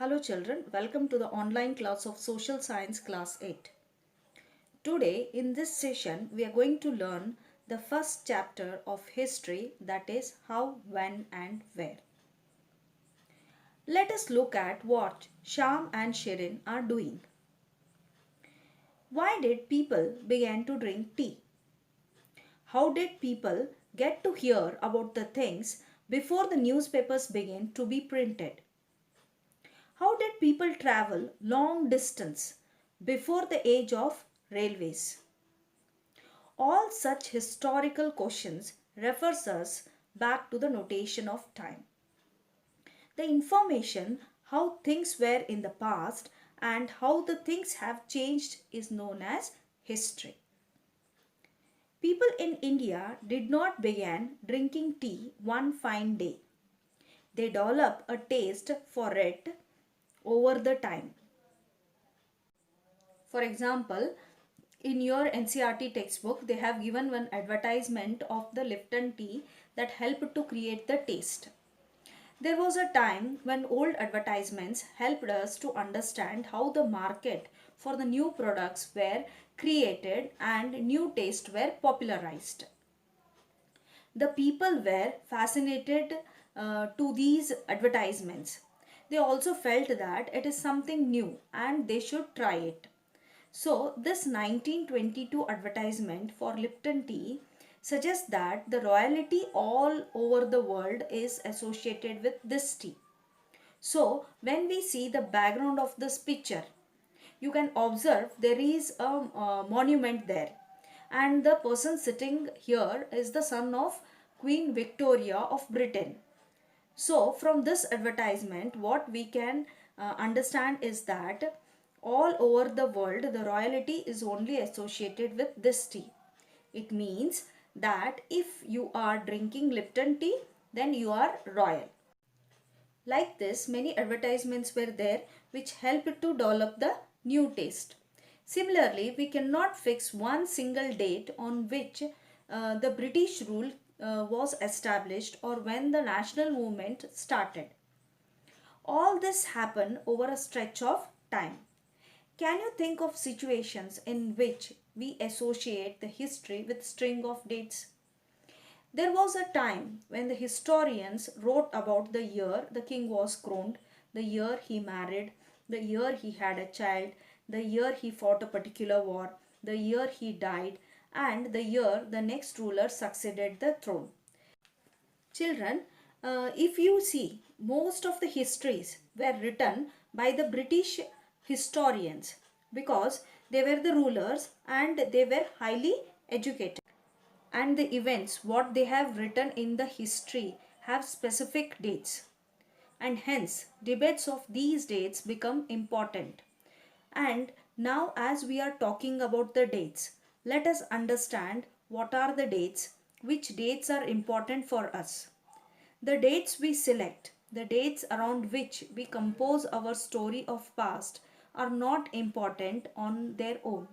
Hello children, welcome to the online class of Social Science class 8. Today in this session we are going to learn the first chapter of history, that is how, when and where. Let us look at what Sham and Shirin are doing. Why did people begin to drink tea? How did people get to hear about the things before the newspapers began to be printed? How did people travel long distance before the age of railways? All such historical questions refers us back to the notation of time. The information how things were in the past and how the things have changed is known as history. People in India did not begin drinking tea one fine day. They developed a taste for it over the time. For example, in your NCERT textbook, they have given one advertisement of the Lipton tea that helped to create the taste. There was a time when old advertisements helped us to understand how the market for the new products were created and new tastes were popularized. The people were fascinated to these advertisements. They also felt that it is something new and they should try it. So, this 1922 advertisement for Lipton tea suggests that the royalty all over the world is associated with this tea. So, when we see the background of this picture, you can observe there is a monument there, and the person sitting here is the son of Queen Victoria of Britain. So from this advertisement what we can understand is that all over the world the royalty is only associated with this tea. It means that if you are drinking Lipton tea, then you are royal. Like this, many advertisements were there which helped to develop the new taste. Similarly, we cannot fix one single date on which the British rule was established or when the national movement started. All this happened over a stretch of time. Can you think of situations in which we associate the history with string of dates? There was a time when the historians wrote about the year the king was crowned, the year he married, the year he had a child, the year he fought a particular war, the year he died, and the year the next ruler succeeded the throne. Children, if you see, most of the histories were written by the British historians because they were the rulers and they were highly educated. And the events what they have written in the history have specific dates, and hence debates of these dates become important. And now as we are talking about the dates, let us understand what are the dates, which dates are important for us. The dates we select, the dates around which we compose our story of past, are not important on their own.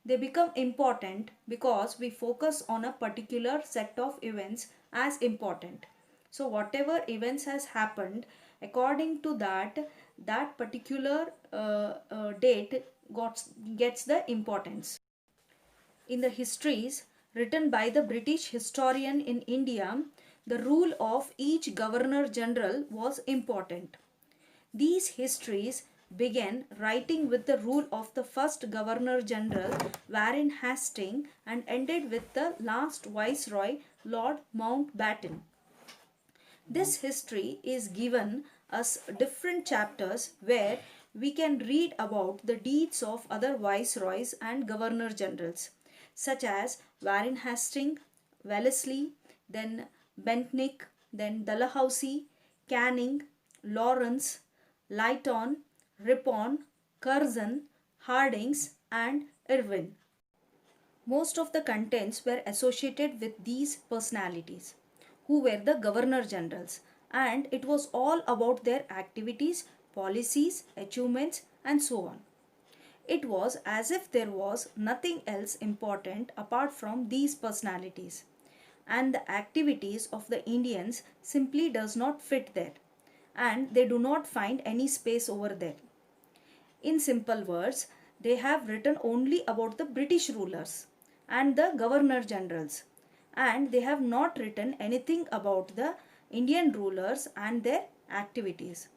They become important because we focus on a particular set of events as important. So whatever events has happened, according to that particular date gets the importance. In the histories written by the British historian in India, the rule of each Governor General was important. These histories began writing with the rule of the first Governor General Warren Hastings and ended with the last Viceroy Lord Mountbatten. This history is given us different chapters where we can read about the deeds of other viceroys and governor generals such as Warren Hastings, Wellesley, then Bentinck, then Dalhousie, Canning, Lawrence, Lytton, Ripon, Curzon, Hardings and Irwin. Most of the contents were associated with these personalities who were the governor generals, and it was all about their activities, policies, achievements and so on. It was as if there was nothing else important apart from these personalities, and the activities of the Indians simply does not fit there. and they do not find any space over there. In simple words, they have written only about the British rulers and the governor generals, and they have not written anything about the Indian rulers and their activities.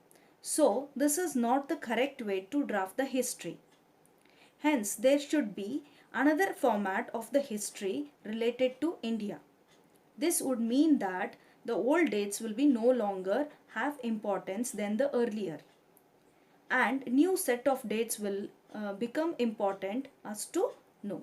So, this is not the correct way to draft the history. Hence, there should be another format of the history related to India. This would mean that the old dates will be no longer have importance than the earlier, and new set of dates will become important as to know.